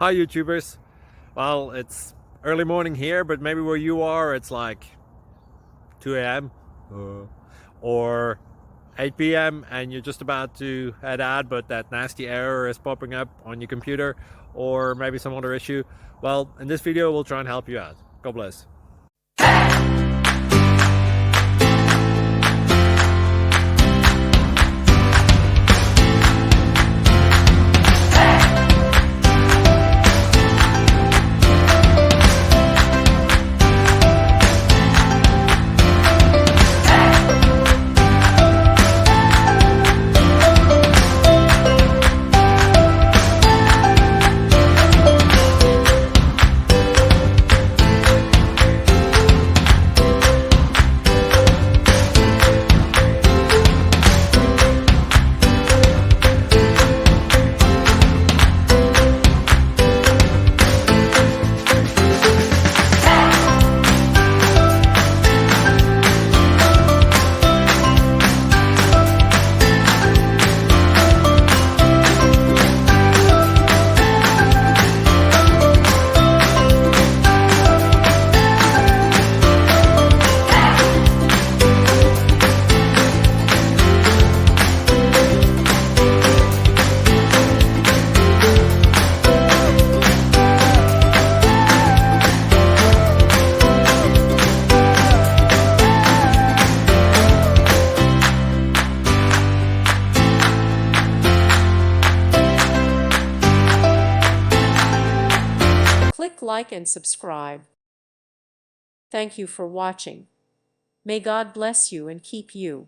Hi YouTubers. Well, it's early morning here, but maybe where you are it's like 2 a.m. or 8 p.m. and you're just about to head out, but that nasty error is popping up on your computer, or maybe some other issue. Well, in this video we'll try and help you out. God bless. Click like and subscribe. Thank you for watching. May God bless you and keep you.